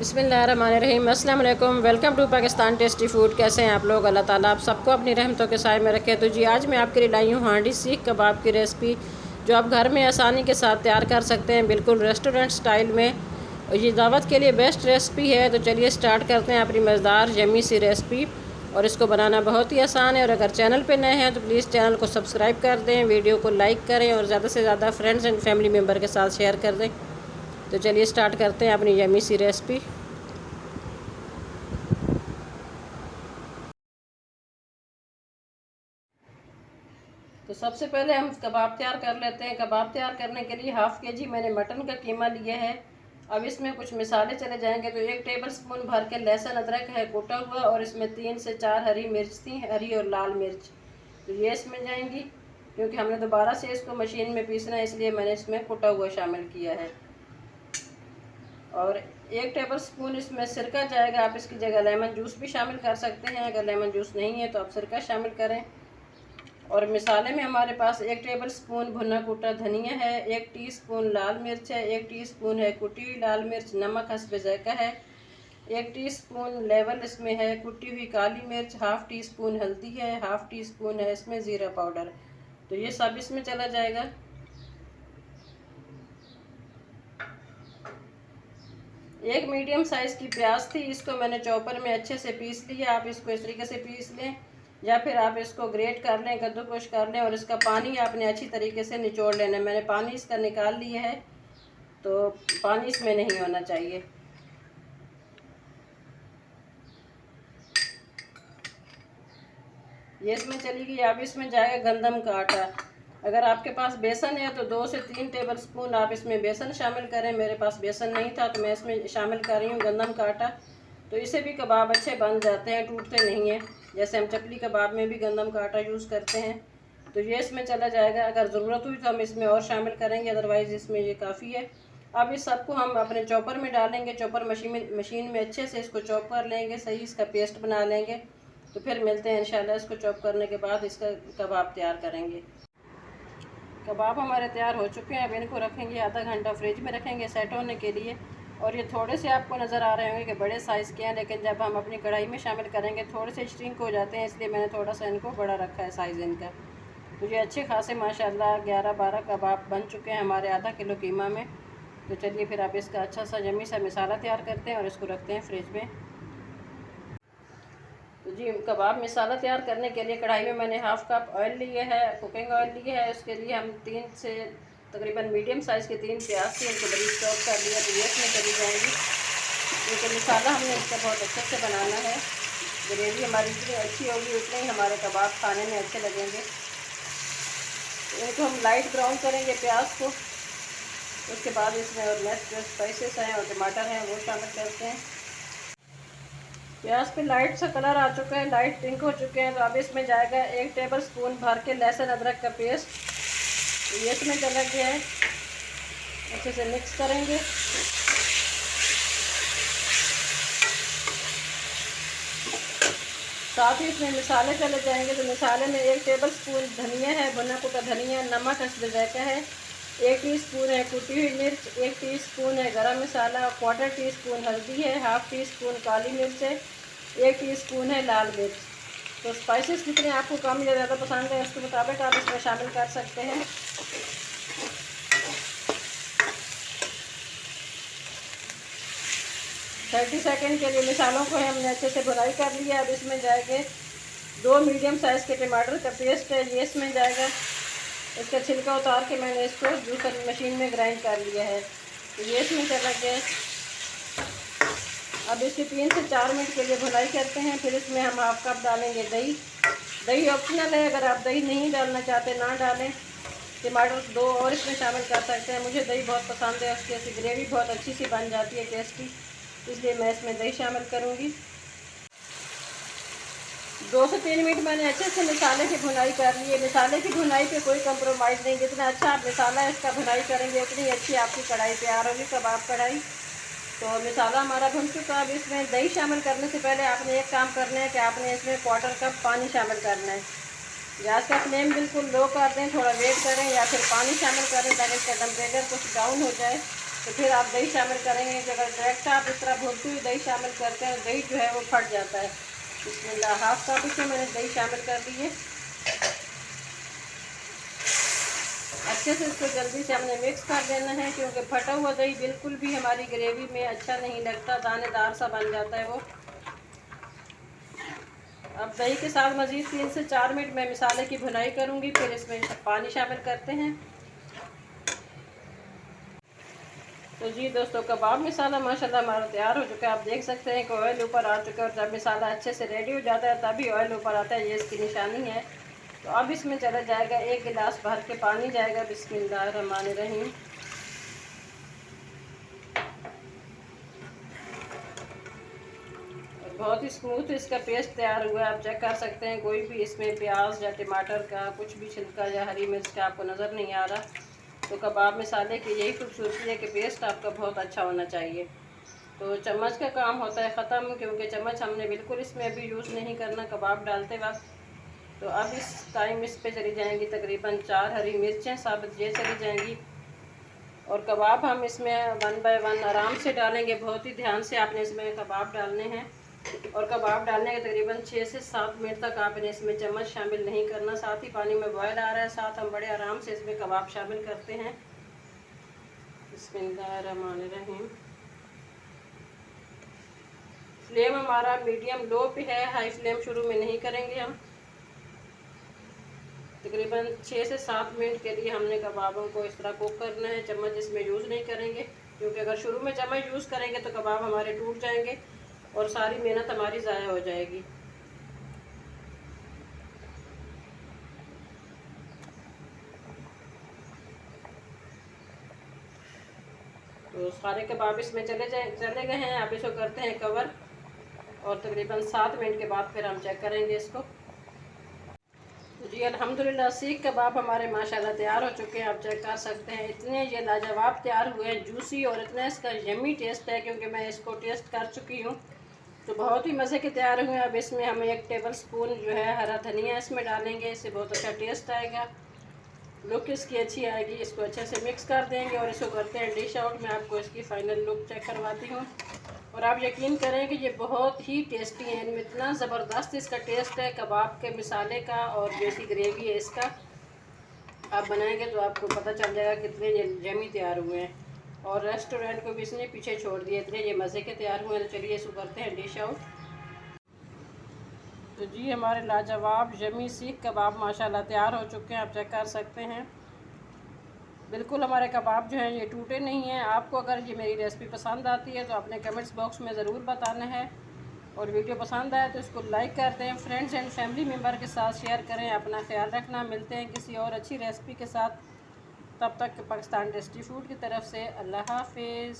बिस्मिल्लाहिर्रहमानिर्रहीम। अस्सलाम वालेकुम। Welcome to Pakistan tasty food. कैसे हैं आप लोग? अल्लाह ताला आप सबको अपनी रहमतों के साए में रखे। तो जी आज मैं आपके लिए लाई हूँ हांडी सीख कबाब की रेसिपी, जो आप घर में आसानी के साथ तैयार कर सकते हैं, बिल्कुल रेस्टोरेंट स्टाइल में। और ये दावत के लिए बेस्ट रेसिपी है। तो चलिए स्टार्ट करते हैं अपनी मज़ेदार यम्मी सी रेसिपी। और इसको बनाना बहुत ही आसान है। और अगर चैनल पर नए हैं तो प्लीज़ चैनल को सब्सक्राइब कर दें, वीडियो को लाइक करें और ज़्यादा से ज़्यादा फ्रेंड्स एंड फैमिली मेम्बर के साथ शेयर कर दें। तो चलिए स्टार्ट करते हैं अपनी यम्मी सी रेसिपी। तो सबसे पहले हम कबाब तैयार कर लेते हैं। कबाब तैयार करने के लिए हाफ़ के जी मैंने मटन का कीमा लिया है। अब इसमें कुछ मिसाले चले जाएंगे। तो 1 टेबलस्पून भर के लहसुन अदरक है कूटा हुआ, और इसमें 3 से 4 हरी मिर्च थी, हरी और लाल मिर्च। तो ये इसमें जाएंगी, क्योंकि हमने दोबारा से इसको मशीन में पीसना है, इसलिए मैंने इसमें कूटा हुआ शामिल किया है। और 1 टेबलस्पून इसमें सिरका जाएगा। आप इसकी जगह लेमन जूस भी शामिल कर सकते हैं। अगर लेमन जूस नहीं है तो आप सिरका शामिल करें। और मिसाले में हमारे पास 1 टेबलस्पून भुना कूटा धनिया है, 1 टीस्पून लाल मिर्च है, 1 टीस्पून है कुटी हुई लाल मिर्च, नमक हस्बे ज़ायक़ा है, 1 टीस्पून लेवल इसमें है कुटी हुई काली मिर्च, हाफ़ टी स्पून हल्दी है, हाफ़ टी स्पून है इसमें ज़ीरा पाउडर। तो ये सब इसमें चला जाएगा। एक मीडियम साइज़ की प्याज थी, इसको मैंने चॉपर में अच्छे से पीस लिया। आप इसको इस तरीके से पीस लें, या फिर आप इसको ग्रेट कर लें, कद्दूकश कर लें। और इसका पानी आपने अच्छी तरीके से निचोड़ लेना है। मैंने पानी इसका निकाल लिया है, तो पानी इसमें नहीं होना चाहिए। ये इसमें चली गई। अब इसमें जाएगा गंदम का आटा। अगर आपके पास बेसन है तो 2 से 3 टेबलस्पून आप इसमें बेसन शामिल करें। मेरे पास बेसन नहीं था तो मैं इसमें शामिल कर रही हूँ गंदम का आटा। तो इससे भी कबाब अच्छे बन जाते हैं, टूटते नहीं हैं। जैसे हम चपली कबाब में भी गंदम का आटा यूज़ करते हैं। तो ये इसमें चला जाएगा। अगर ज़रूरत हुई तो हम इसमें और शामिल करेंगे, अदरवाइज़ इसमें ये काफ़ी है। अब इस सबको हम अपने चॉपर में डालेंगे। चॉपर मशीन में अच्छे से इसको चॉप कर लेंगे, सही इसका पेस्ट बना लेंगे। तो फिर मिलते हैं इंशाल्लाह। इसको चॉप करने के बाद इसका कबाब तैयार करेंगे। कबाब हमारे तैयार हो चुके हैं। अब इनको रखेंगे आधा घंटा फ्रिज में रखेंगे सेट होने के लिए। और ये थोड़े से आपको नज़र आ रहे होंगे कि बड़े साइज़ के हैं, लेकिन जब हम अपनी कढ़ाई में शामिल करेंगे थोड़े से श्रिंक हो जाते हैं, इसलिए मैंने थोड़ा सा इनको बड़ा रखा है साइज़ इनका। तो ये अच्छे खासे माशाल्लाह 11-12 कबाब बन चुके हैं हमारे आधा किलो कीमा में। तो चलिए फिर आप इसका अच्छा सा यम्मी सा मसाला तैयार करते हैं और इसको रखते हैं फ्रिज में। तो जी कबाब मसाला तैयार करने के लिए कढ़ाई में मैंने हाफ़ कप ऑयल लिए है, कुकिंग ऑयल लिए है। उसके लिए हम 3 से तकरीबन मीडियम साइज़ के 3 प्याज थी, उनको बड़ी चॉप कर लिया। तो ये इसमें चली जाएंगी, क्योंकि मसाला हमने इसका बहुत अच्छे से बनाना है। ग्रेवी हमारी जितनी अच्छी होगी उतने ही हमारे कबाब खाने में अच्छे लगेंगे। तो इनको हम लाइट ब्राउन करेंगे प्याज को। उसके बाद इसमें और नेक्स्ट जो स्पाइसेस हैं और टमाटर हैं वो शामिल करते हैं। प्याज पे लाइट सा कलर आ चुका है, लाइट पिंक हो चुके हैं। तो अब इसमें जाएगा 1 टेबलस्पून भर के लहसुन अदरक का पेस्ट। तो ये इसमें चला गया है, अच्छे से मिक्स करेंगे। साथ ही इसमें मसाले चले जाएंगे। तो मसाले में 1 टेबलस्पून धनिया है, भुना कुटा धनिया, नमक हस्बे ज़ायक़ा है, 1 टीस्पून है कुटी हुई मिर्च, 1 टीस्पून है गरम मसाला, 1/4 टीस्पून हल्दी है, हाफ़ टी स्पून काली मिर्च है, 1 टीस्पून है लाल मिर्च। तो स्पाइसेस जितने आपको कम या ज़्यादा पसंद है उसके मुताबिक आप इसमें शामिल कर सकते हैं। थर्टी सेकेंड के लिए मिसालों को हमने अच्छे से भुनाई कर लिया। अब इसमें जाएंगे 2 मीडियम साइज़ के टमाटर का पेस्ट है, ये इसमें जाएगा। इसका छिलका उतार के मैंने इसको जूसर मशीन में ग्राइंड कर लिया है। तो ये इसमें चला गया। अब इसकी 3 से 4 मिनट के लिए भुनाई करते हैं। फिर इसमें हम हाफ़ कप डालेंगे दही। दही ऑप्शनल है, अगर आप दही नहीं डालना चाहते ना डालें। टमाटर 2 और इसमें शामिल कर सकते हैं। मुझे दही बहुत पसंद है, उसकी ऐसी ग्रेवी बहुत अच्छी सी बन जाती है, टेस्टी, इसलिए मैं इसमें दही शामिल करूँगी। 2 से 3 मिनट मैंने अच्छे से मसाले की भुनाई कर ली है। मसाले की भुनाई पे कोई कंप्रोमाइज़ नहीं, जितना अच्छा आप मसाला इसका भुनाई करेंगे उतनी अच्छी आपकी कढ़ाई तैयार होगी, कबाब कढ़ाई। तो मसाला हमारा भुन चुका। अब इसमें दही शामिल करने से पहले आपने एक काम करना है कि आपने इसमें 1/4 कप पानी शामिल करना है। गैस का फ्लेम बिल्कुल लो कर दें, थोड़ा वेट करें या फिर पानी शामिल करें ताकि इसका टेम्परेचर कुछ डाउन हो जाए। तो फिर आप दही शामिल करेंगे कि अगर डायरेक्ट आप इस तरह भूनते हुए दही शामिल करते हैं दही जो है वो फट जाता है। बिस्मिल्लाह, हाफ कप इसमें मैंने दही शामिल कर दी है। अच्छे से इसको जल्दी से हमने मिक्स कर देना है, क्योंकि फटा हुआ दही बिल्कुल भी हमारी ग्रेवी में अच्छा नहीं लगता, दानेदार सा बन जाता है वो। अब दही के साथ मज़ीद 3 से 4 मिनट मैं मसाले की भुनाई करूँगी, फिर इसमें पानी शामिल करते हैं। तो जी दोस्तों, कबाब मसाला माशाल्लाह हमारा तैयार हो चुका है। आप देख सकते हैं कि ऑयल ऊपर आ चुका है, और जब मसाला अच्छे से रेडी हो जाता है तभी ऑयल ऊपर आता है, ये इसकी निशानी है। तो अब इसमें चला जाएगा 1 गिलास भर के पानी जाएगा। बिस्मिल्लाहिर्रहमानिर्रहीम। बहुत ही स्मूथ इसका पेस्ट तैयार हुआ है, आप चेक कर सकते हैं। कोई भी इसमें प्याज या टमाटर का कुछ भी छिलका या हरी मिर्च का आपको नज़र नहीं आ रहा। तो कबाब मसाले की यही खूबसूरती है कि पेस्ट आपका बहुत अच्छा होना चाहिए। तो चम्मच का काम होता है ख़त्म, क्योंकि चम्मच हमने बिल्कुल इसमें अभी यूज़ नहीं करना कबाब डालते वक्त। तो अब इस टाइम इस पे चली जाएंगी तकरीबन 4 हरी मिर्चें साबुत ये चली जाएंगी। और कबाब हम इसमें 1 बाय 1 आराम से डालेंगे, बहुत ही ध्यान से आपने इसमें कबाब डालने हैं। और कबाब डालने के तकरीबन 6 से 7 मिनट तक आपने इसमें चम्मच शामिल नहीं करना। साथ ही पानी में बॉयल आ रहा है, साथ हम बड़े आराम से इसमें कबाब शामिल करते हैं। बिस्मिल्लाहिर्रहमानिर्रहीम। फ्लेम हमारा मीडियम लो पे है, हाई फ्लेम शुरू में नहीं करेंगे हम। तकरीबन 6 से 7 मिनट के लिए हमने कबाबों को इस तरह कुक करना है। चम्मच इसमें यूज़ नहीं करेंगे, क्योंकि अगर शुरू में चम्मच यूज़ करेंगे तो कबाब हमारे टूट जाएंगे और सारी मेहनत हमारी ज़ाया हो जाएगी। तो सारे कबाब इसमें चले गए हैं। अब इसको करते हैं कवर, और तकरीबन 7 मिनट के बाद फिर हम चेक करेंगे इसको। तो जी अल्हम्दुलिल्लाह सीख कबाब हमारे माशाल्लाह तैयार हो चुके हैं। आप चेक कर सकते हैं, इतने ये लाजवाब तैयार हुए हैं, जूसी, और इतना इसका यमी टेस्ट है, क्योंकि मैं इसको टेस्ट कर चुकी हूँ। तो बहुत ही मज़े के तैयार हुए हैं। अब इसमें हमें 1 टेबल स्पून जो है हरा धनिया इसमें डालेंगे, इससे बहुत अच्छा टेस्ट आएगा, लुक इसकी अच्छी आएगी। इसको अच्छे से मिक्स कर देंगे और इसको करते हैं डिश आउट। मैं आपको इसकी फ़ाइनल लुक चेक करवाती हूँ, और आप यकीन करें कि ये बहुत ही टेस्टी है। इनमें इतना ज़बरदस्त इसका टेस्ट है कबाब के मसाले का, और जो इसकी ग्रेवी है इसका। आप बनाएंगे तो आपको पता चल जाएगा कितने ये यमी तैयार हुए हैं, और रेस्टोरेंट को भी इसने पीछे छोड़ दिया, इतने ये मज़े के तैयार हुए हैं। तो चलिए इसको करते हैं डिश आउट। तो जी हमारे लाजवाब यमी सीख कबाब माशाल्लाह तैयार हो चुके हैं, आप चेक कर सकते हैं। बिल्कुल हमारे कबाब जो हैं ये टूटे नहीं हैं। आपको अगर ये मेरी रेसिपी पसंद आती है तो अपने कमेंट्स बॉक्स में ज़रूर बताना है, और वीडियो पसंद आए तो इसको लाइक कर दें, फ्रेंड्स एंड फैमिली मेम्बर के साथ शेयर करें। अपना ख्याल रखना, मिलते हैं किसी और अच्छी रेसिपी के साथ। तब तक पाकिस्तान टेस्टी फूड की तरफ से अल्लाह हाफिज़।